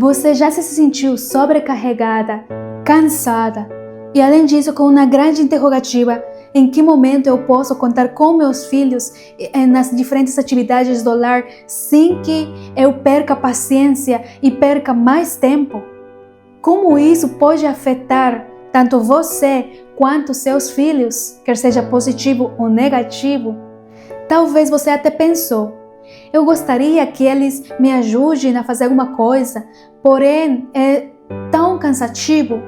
Você já se sentiu sobrecarregada, cansada e, além disso, com uma grande interrogativa: em que momento eu posso contar com meus filhos nas diferentes atividades do lar sem que eu perca paciência e perca mais tempo? Como isso pode afetar tanto você quanto seus filhos, quer seja positivo ou negativo? Talvez você até pensou: eu gostaria que eles me ajudem a fazer alguma coisa, porém é tão cansativo.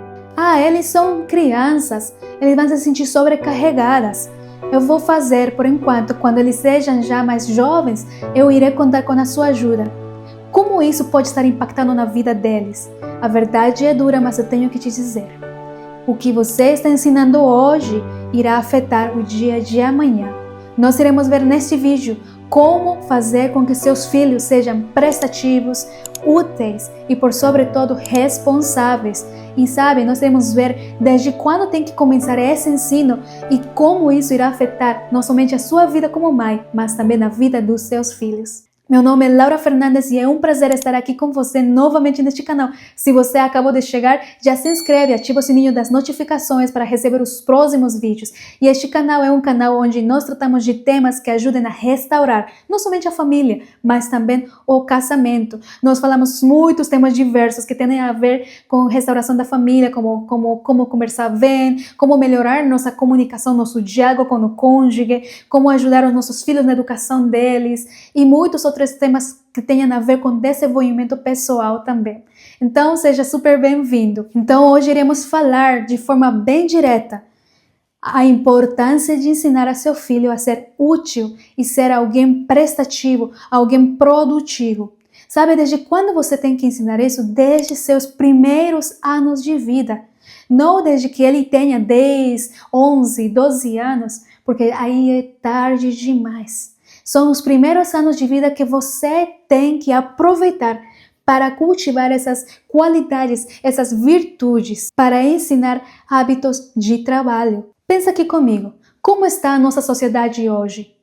Eles são crianças, eles vão se sentir sobrecarregadas. Eu vou fazer por enquanto, quando eles sejam já mais jovens, eu irei contar com a sua ajuda. Como isso pode estar impactando na vida deles? A verdade é dura, mas eu tenho que te dizer: o que você está ensinando hoje irá afetar o dia de amanhã. Nós iremos ver neste vídeo como fazer com que seus filhos sejam prestativos, úteis e, por sobretudo, responsáveis. E sabe, nós iremos ver desde quando tem que começar esse ensino e como isso irá afetar não somente a sua vida como mãe, mas também a vida dos seus filhos. Meu nome é Laura Fernandes e é um prazer estar aqui com você novamente neste canal. Se você acabou de chegar, já se inscreve e ativa o sininho das notificações para receber os próximos vídeos. E este canal é um canal onde nós tratamos de temas que ajudem a restaurar não somente a família, mas também o casamento. Nós falamos muitos temas diversos que têm a ver com restauração da família, como conversar bem, como melhorar nossa comunicação, nosso diálogo com o cônjuge, como ajudar os nossos filhos na educação deles e muitos outros temas que tenham a ver com desenvolvimento pessoal também. Então, seja super bem-vindo. Então, hoje iremos falar de forma bem direta a importância de ensinar a seu filho a ser útil e ser alguém prestativo, alguém produtivo. Sabe, desde quando você tem que ensinar isso? Desde seus primeiros anos de vida. Não desde que ele tenha 10, 11, 12 anos, porque aí é tarde demais. São os primeiros anos de vida que você tem que aproveitar para cultivar essas qualidades, essas virtudes, para ensinar hábitos de trabalho. Pensa aqui comigo, como está a nossa sociedade hoje?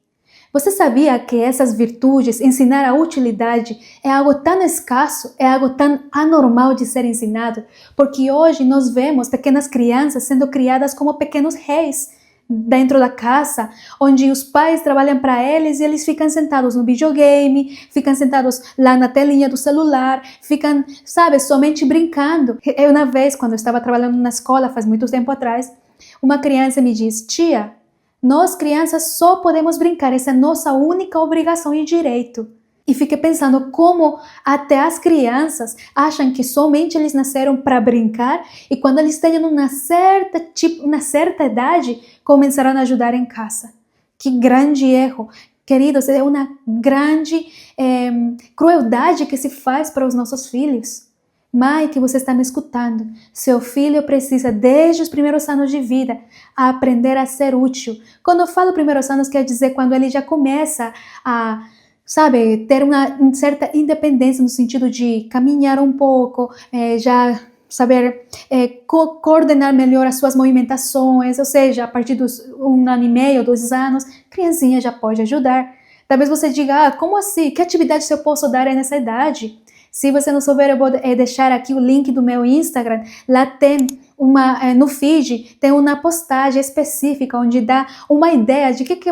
Você sabia que essas virtudes, ensinar a utilidade, é algo tão escasso, é algo tão anormal de ser ensinado? Porque hoje nós vemos pequenas crianças sendo criadas como pequenos reis dentro da casa, onde os pais trabalham para eles e eles ficam sentados no videogame, ficam sentados lá na telinha do celular, ficam, sabe, somente brincando. Eu, uma vez, quando eu estava trabalhando na escola, faz muito tempo atrás, uma criança me disse: tia, nós crianças só podemos brincar, essa é a nossa única obrigação e direito. E fiquei pensando como até as crianças acham que somente eles nasceram para brincar e quando eles tenham uma certa idade, começarão a ajudar em casa. Que grande erro! Queridos, é uma grande crueldade que se faz para os nossos filhos. Mãe, que você está me escutando, seu filho precisa, desde os primeiros anos de vida, aprender a ser útil. Quando eu falo primeiros anos, quer dizer quando ele já começa a, sabe, ter uma certa independência no sentido de caminhar um pouco, já saber coordenar melhor as suas movimentações, ou seja, a partir dos 1 ano e meio, 2 anos, criancinha já pode ajudar. Talvez você diga: como assim? Que atividade eu posso dar nessa idade? Se você não souber, eu vou deixar aqui o link do meu Instagram. Lá tem no feed, tem uma postagem específica onde dá uma ideia de que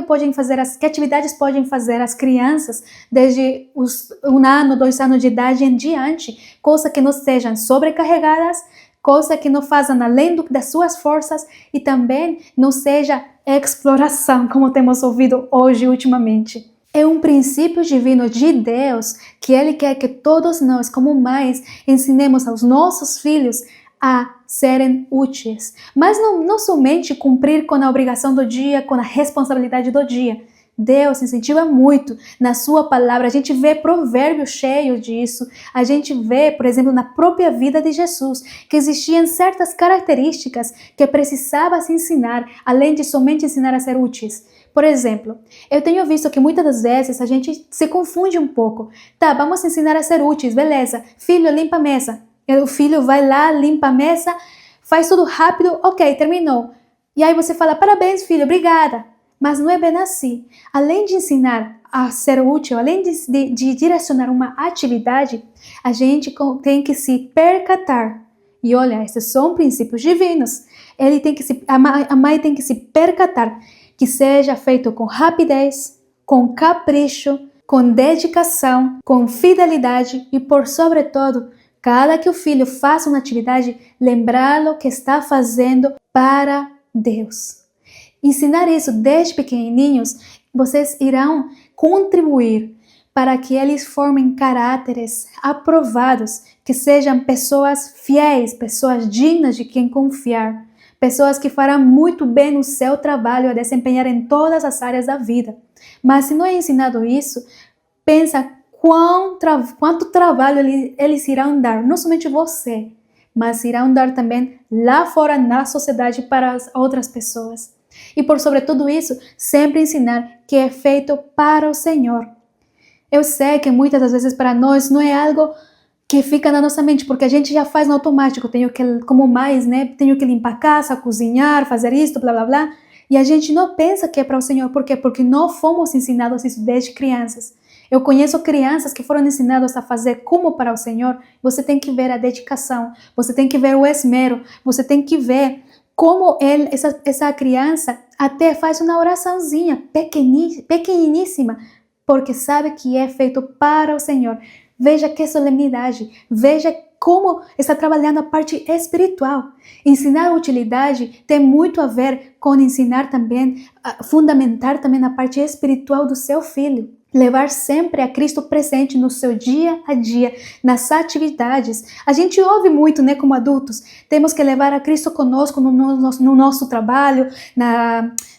atividades podem fazer as crianças desde os 1 ano, 2 anos de idade em diante, coisa que não sejam sobrecarregadas, coisa que não façam além das suas forças e também não seja exploração, como temos ouvido hoje ultimamente. É um princípio divino de Deus que Ele quer que todos nós, como mães, ensinemos aos nossos filhos a serem úteis. Mas não somente cumprir com a obrigação do dia, com a responsabilidade do dia. Deus incentiva muito na sua palavra. A gente vê provérbios cheios disso. A gente vê, por exemplo, na própria vida de Jesus, que existiam certas características que precisava se ensinar, além de somente ensinar a ser úteis. Por exemplo, eu tenho visto que muitas das vezes a gente se confunde um pouco. Tá, vamos ensinar a ser úteis, beleza. Filho, limpa a mesa. O filho vai lá, limpa a mesa, faz tudo rápido, ok, terminou. E aí você fala: parabéns, filho, obrigada. Mas não é bem assim. Além de ensinar a ser útil, além de direcionar uma atividade, a gente tem que se percatar. E olha, esses são princípios divinos. A mãe tem que se percatar que seja feito com rapidez, com capricho, com dedicação, com fidelidade e, por sobretudo, cada que o filho faça uma atividade, lembrá-lo que está fazendo para Deus. Ensinar isso desde pequenininhos, vocês irão contribuir para que eles formem caráteres aprovados, que sejam pessoas fiéis, pessoas dignas de quem confiar, pessoas que farão muito bem o seu trabalho a desempenhar em todas as áreas da vida. Mas se não é ensinado isso, pensa quanto trabalho eles irão dar, não somente você, mas irão dar também lá fora na sociedade para as outras pessoas. E por sobre tudo isso, sempre ensinar que é feito para o Senhor. Eu sei que muitas das vezes para nós não é algo que fica na nossa mente, porque a gente já faz no automático, como mais, tenho que limpar a casa, cozinhar, fazer isso, blá blá blá, e a gente não pensa que é para o Senhor. Por quê? Porque não fomos ensinados isso desde crianças. Eu conheço crianças que foram ensinadas a fazer como para o Senhor. Você tem que ver a dedicação, você tem que ver o esmero, você tem que ver como essa criança até faz uma oraçãozinha pequeniníssima, porque sabe que é feito para o Senhor. Veja que solenidade, veja como está trabalhando a parte espiritual. Ensinar utilidade tem muito a ver com ensinar também, fundamentar também a parte espiritual do seu filho. Levar sempre a Cristo presente no seu dia a dia, nas atividades. A gente ouve muito, como adultos, temos que levar a Cristo conosco no nosso trabalho,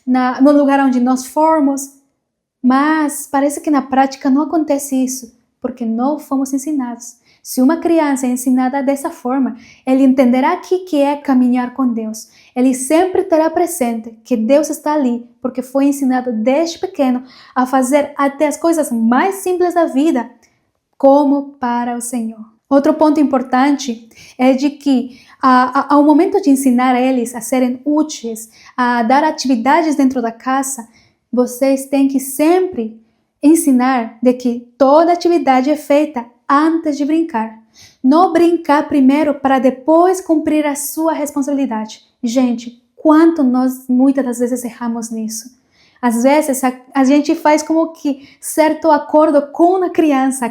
no lugar onde nós formos. Mas parece que na prática não acontece isso, porque não fomos ensinados. Se uma criança é ensinada dessa forma, ele entenderá que é caminhar com Deus. Ele sempre terá presente que Deus está ali, porque foi ensinado desde pequeno a fazer até as coisas mais simples da vida, como para o Senhor. Outro ponto importante é de que, ao momento de ensinar eles a serem úteis, a dar atividades dentro da casa, vocês têm que sempre ensinar de que toda atividade é feita antes de brincar. Não brincar primeiro para depois cumprir a sua responsabilidade. Gente, quanto nós muitas das vezes erramos nisso. Às vezes a gente faz como que certo acordo com a criança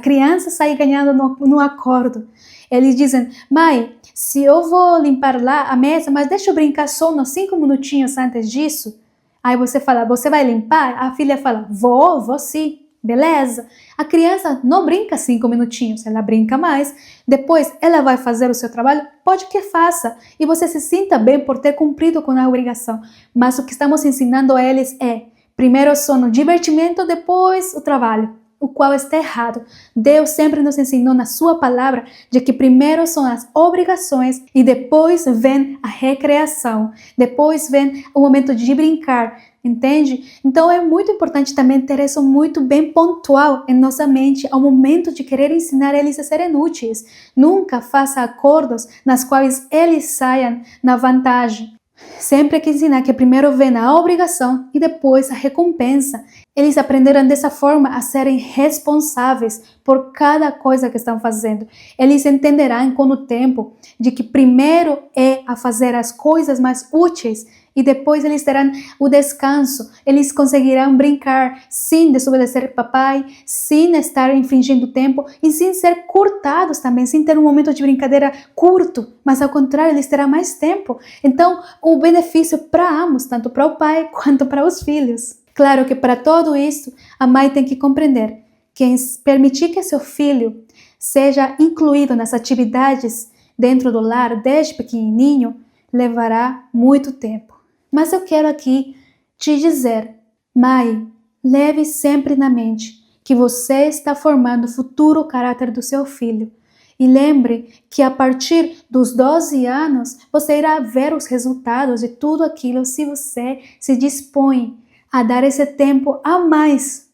sai ganhando no acordo. Eles dizem: mãe, se eu vou limpar lá a mesa, mas deixa eu brincar só uns 5 minutinhos antes disso. Aí você fala: você vai limpar? A filha fala: vou sim. Beleza? A criança não brinca 5 minutinhos, ela brinca mais. Depois ela vai fazer o seu trabalho, pode que faça. E você se sinta bem por ter cumprido com a obrigação. Mas o que estamos ensinando a eles é: primeiro o sono, divertimento, depois o trabalho. O qual está errado. Deus sempre nos ensinou na sua palavra de que primeiro são as obrigações e depois vem a recreação. Depois vem o momento de brincar. Entende? Então é muito importante também ter isso muito bem pontual em nossa mente ao momento de querer ensinar eles a serem úteis. Nunca faça acordos nas quais eles saiam na vantagem. Sempre que ensinar que primeiro vem a obrigação e depois a recompensa. Eles aprenderão dessa forma a serem responsáveis por cada coisa que estão fazendo. Eles entenderão com o tempo de que primeiro é a fazer as coisas mais úteis e depois eles terão o descanso. Eles conseguirão brincar sem desobedecer papai, sem estar infringindo tempo e sem ser cortados também, sem ter um momento de brincadeira curto, mas ao contrário, eles terão mais tempo. Então, o benefício para ambos, tanto para o pai quanto para os filhos. Claro que para tudo isso, a mãe tem que compreender que permitir que seu filho seja incluído nas atividades dentro do lar desde pequenininho levará muito tempo. Mas eu quero aqui te dizer, mãe, leve sempre na mente que você está formando o futuro caráter do seu filho. E lembre que a partir dos 12 anos, você irá ver os resultados de tudo aquilo se você se dispõe a dar esse tempo a mais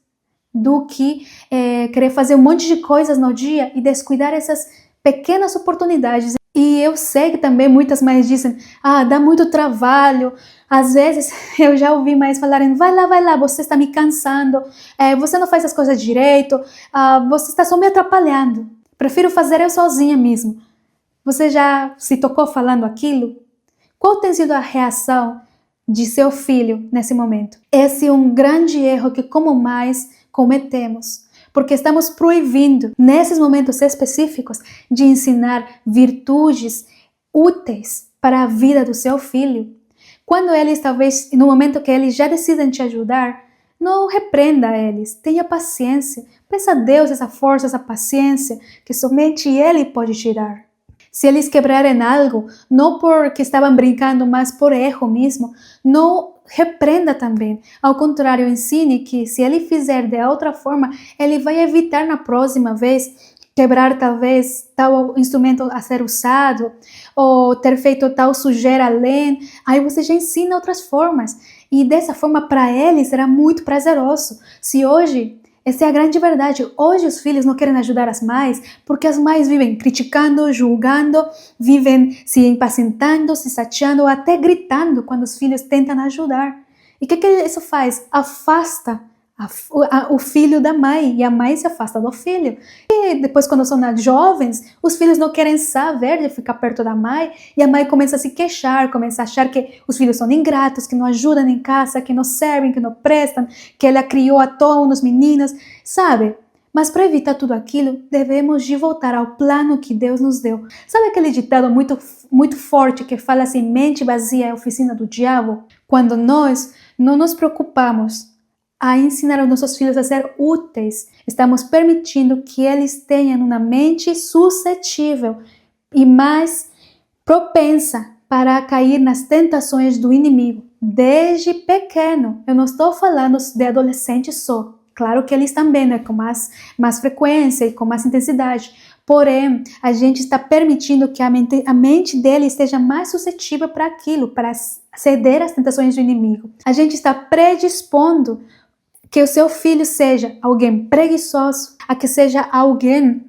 do que querer fazer um monte de coisas no dia e descuidar essas pequenas oportunidades E eu sei que também muitas mães dizem, dá muito trabalho. Às vezes eu já ouvi mães falarem, vai lá, você está me cansando, você não faz as coisas direito, você está só me atrapalhando. Prefiro fazer eu sozinha mesmo. Você já se tocou falando aquilo? Qual tem sido a reação de seu filho nesse momento? Esse é um grande erro que como mães cometemos. Porque estamos proibindo, nesses momentos específicos, de ensinar virtudes úteis para a vida do seu filho. Quando eles, talvez, no momento que eles já decidem te ajudar, não repreenda eles, tenha paciência. Peça a Deus essa força, essa paciência, que somente Ele pode te dar. Se eles quebrarem algo, não porque estavam brincando, mas por erro mesmo, não repreenda também. Ao contrário, ensine que se ele fizer de outra forma, ele vai evitar na próxima vez quebrar talvez tal instrumento a ser usado, ou ter feito tal sujeira além. Aí você já ensina outras formas. E dessa forma, para ele, será muito prazeroso. Se hoje... Essa é a grande verdade. Hoje os filhos não querem ajudar as mães porque as mães vivem criticando, julgando, vivem se impacientando, se chateando, até gritando quando os filhos tentam ajudar. E o que isso faz? Afasta o filho da mãe e a mãe se afasta do filho. E depois, quando são jovens, os filhos não querem saber de ficar perto da mãe e a mãe começa a se queixar, começa a achar que os filhos são ingratos, que não ajudam em casa, que não servem, que não prestam, que ela criou à toa uns meninos, sabe? Mas para evitar tudo aquilo, devemos de voltar ao plano que Deus nos deu. Sabe aquele ditado muito forte que fala assim, mente vazia é a oficina do diabo? Quando nós não nos preocupamos a ensinar aos nossos filhos a ser úteis, estamos permitindo que eles tenham uma mente suscetível e mais propensa para cair nas tentações do inimigo desde pequeno. Eu não estou falando de adolescentes só. Claro que eles também, né, com mais frequência e com mais intensidade. Porém, a gente está permitindo que a mente dele esteja mais suscetível para aquilo, para ceder às tentações do inimigo. A gente está predispondo que o seu filho seja alguém preguiçoso, a que seja alguém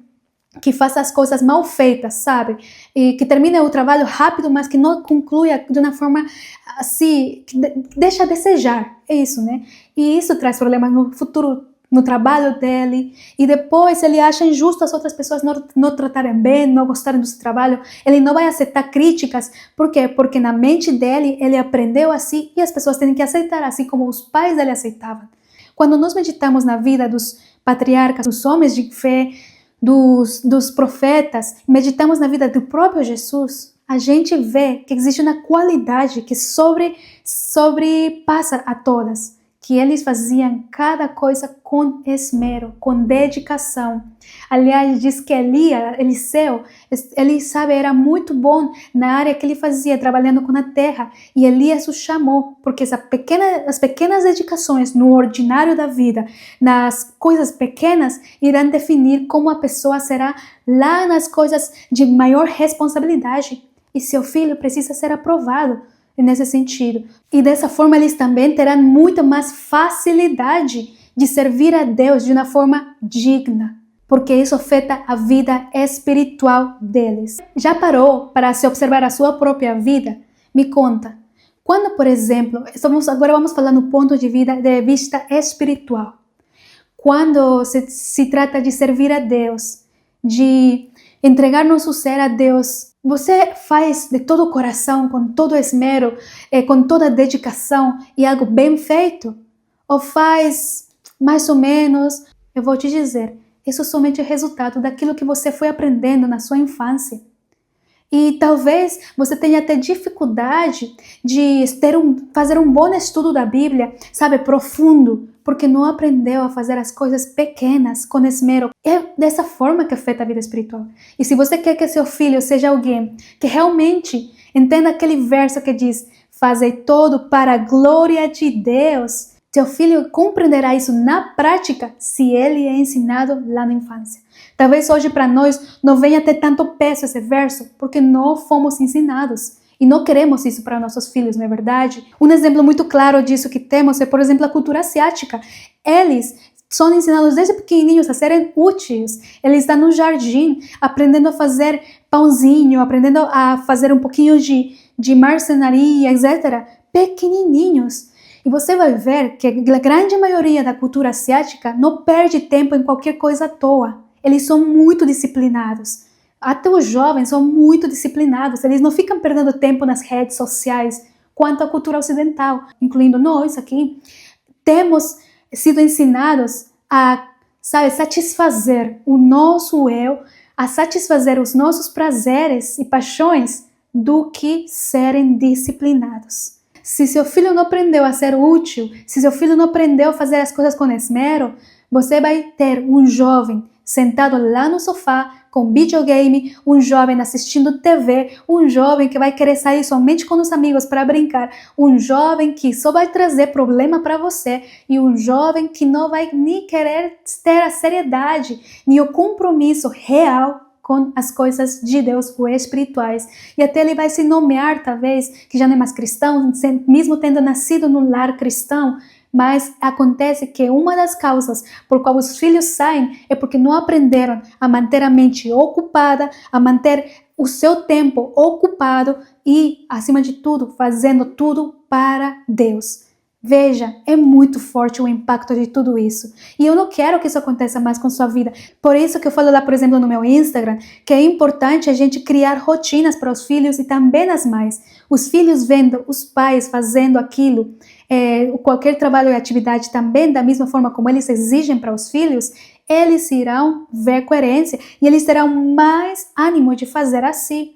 que faça as coisas mal feitas, sabe? E que termine o trabalho rápido, mas que não conclua de uma forma assim, que deixa a desejar. É isso, né? E isso traz problemas no futuro, no trabalho dele. E depois ele acha injusto as outras pessoas não tratarem bem, não gostarem do seu trabalho. Ele não vai aceitar críticas. Por quê? Porque na mente dele, ele aprendeu assim e as pessoas têm que aceitar, assim como os pais dele aceitavam. Quando nós meditamos na vida dos patriarcas, dos homens de fé, dos profetas, meditamos na vida do próprio Jesus, a gente vê que existe uma qualidade que sobrepassa a todas, que eles faziam cada coisa com esmero, com dedicação. Aliás, diz que Eliseu, ele sabe, era muito bom na área que ele fazia, trabalhando com a terra, e Elias o chamou, porque as pequenas dedicações no ordinário da vida, nas coisas pequenas, irão definir como a pessoa será lá nas coisas de maior responsabilidade. E seu filho precisa ser aprovado nesse sentido. E dessa forma eles também terão muito mais facilidade de servir a Deus de uma forma digna, porque isso afeta a vida espiritual deles. Já parou para se observar a sua própria vida? Me conta. Quando, por exemplo, agora vamos falar no ponto de vista espiritual. Quando se trata de servir a Deus, de entregar nosso ser a Deus, você faz de todo o coração, com todo o esmero, com toda a dedicação e algo bem feito? Ou faz mais ou menos? Eu vou te dizer, isso somente é resultado daquilo que você foi aprendendo na sua infância. E talvez você tenha até dificuldade de fazer um bom estudo da Bíblia, sabe, profundo, porque não aprendeu a fazer as coisas pequenas com esmero. É dessa forma que afeta a vida espiritual. E se você quer que seu filho seja alguém que realmente entenda aquele verso que diz: "Fazei todo para a glória de Deus", seu filho compreenderá isso na prática se ele é ensinado lá na infância. Talvez hoje para nós não venha ter tanto peso esse verso, porque não fomos ensinados. E não queremos isso para nossos filhos, não é verdade? Um exemplo muito claro disso que temos é, por exemplo, a cultura asiática. Eles são ensinados desde pequenininhos a serem úteis. Eles estão no jardim, aprendendo a fazer pãozinho, aprendendo a fazer um pouquinho de marcenaria, etc. Pequenininhos. E você vai ver que a grande maioria da cultura asiática não perde tempo em qualquer coisa à toa. Eles são muito disciplinados. Até os jovens são muito disciplinados. Eles não ficam perdendo tempo nas redes sociais quanto à cultura ocidental, incluindo nós aqui. Temos sido ensinados a, satisfazer o nosso eu, a satisfazer os nossos prazeres e paixões do que serem disciplinados. Se seu filho não aprendeu a ser útil, se seu filho não aprendeu a fazer as coisas com esmero, você vai ter um jovem sentado lá no sofá com videogame, um jovem assistindo TV, um jovem que vai querer sair somente com os amigos para brincar, um jovem que só vai trazer problema para você e um jovem que não vai nem querer ter a seriedade, nem o compromisso real com as coisas de Deus ou espirituais. E até ele vai se nomear, talvez, que já não é mais cristão, mesmo tendo nascido num lar cristão. Mas acontece que uma das causas por qual os filhos saem é porque não aprenderam a manter a mente ocupada, a manter o seu tempo ocupado e, acima de tudo, fazendo tudo para Deus. Veja, é muito forte o impacto de tudo isso. E eu não quero que isso aconteça mais com sua vida. Por isso que eu falo lá, por exemplo, no meu Instagram, que é importante a gente criar rotinas para os filhos e também as mães. Os filhos vendo os pais fazendo aquilo, qualquer trabalho e atividade também, da mesma forma como eles exigem para os filhos, eles irão ver coerência e eles terão mais ânimo de fazer assim.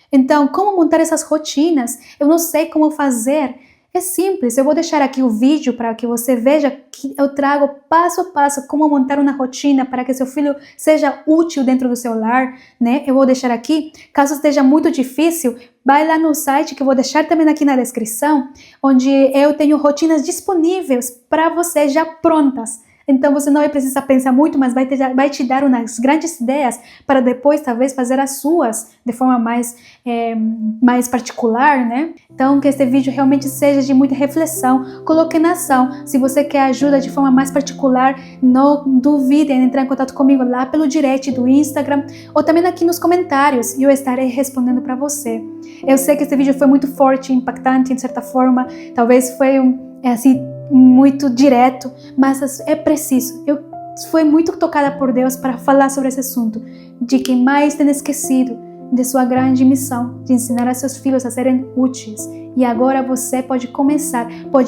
Então, como montar essas rotinas? Eu não sei como fazer. É simples, eu vou deixar aqui o vídeo para que você veja que eu trago passo a passo como montar uma rotina para que seu filho seja útil dentro do seu lar, né? Eu vou deixar aqui, caso esteja muito difícil, vai lá no site que eu vou deixar também aqui na descrição, onde eu tenho rotinas disponíveis para você já prontas. Então você não vai precisar pensar muito, mas vai te dar umas grandes ideias para depois talvez fazer as suas de forma mais particular, né? Então que este vídeo realmente seja de muita reflexão, coloque na ação. Se você quer ajuda de forma mais particular, não duvide em entrar em contato comigo lá pelo direct do Instagram ou também aqui nos comentários e eu estarei respondendo para você. Eu sei que este vídeo foi muito forte, impactante em certa forma, talvez foi muito direto, mas é preciso. Eu fui muito tocada por Deus para falar sobre esse assunto, de quem mais tem esquecido de sua grande missão, de ensinar a seus filhos a serem úteis. E agora você pode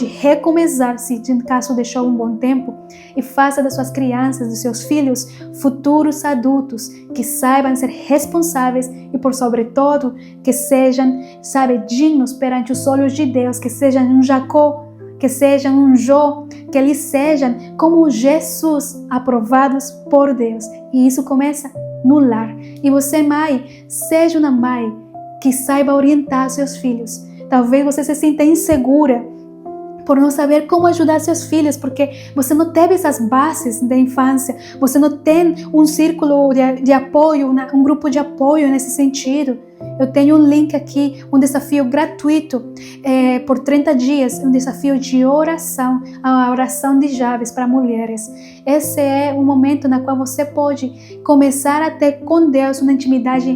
recomeçar, se de caso deixou um bom tempo, e faça das suas crianças, dos seus filhos, futuros adultos, que saibam ser responsáveis e, por sobretudo, que sejam, dignos perante os olhos de Deus, que sejam um Jacó, que sejam um Jó, que eles sejam como Jesus, aprovados por Deus. E isso começa no lar. E você, mãe, seja uma mãe que saiba orientar seus filhos. Talvez você se sinta insegura por não saber como ajudar seus filhos, porque você não teve essas bases da infância, você não tem um círculo de apoio, um grupo de apoio nesse sentido. Eu tenho um link aqui, um desafio gratuito por 30 dias, um desafio de oração, a oração de Jabes para mulheres. Esse é um momento na qual você pode começar a ter com Deus uma intimidade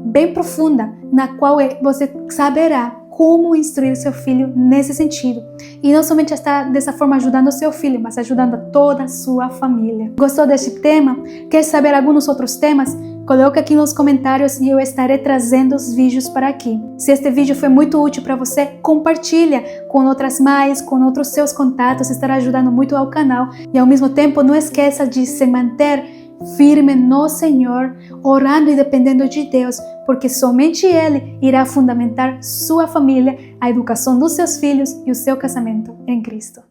bem profunda, na qual você saberá como instruir seu filho nesse sentido. E não somente estar dessa forma ajudando o seu filho, mas ajudando toda a sua família. Gostou deste tema? Quer saber alguns outros temas? Coloque aqui nos comentários e eu estarei trazendo os vídeos para aqui. Se este vídeo foi muito útil para você, compartilha com outras mães, com outros seus contatos, estará ajudando muito ao canal. E ao mesmo tempo, não esqueça de se manter firme no Senhor, orando e dependendo de Deus, porque somente Ele irá fundamentar sua família, a educação dos seus filhos e o seu casamento em Cristo.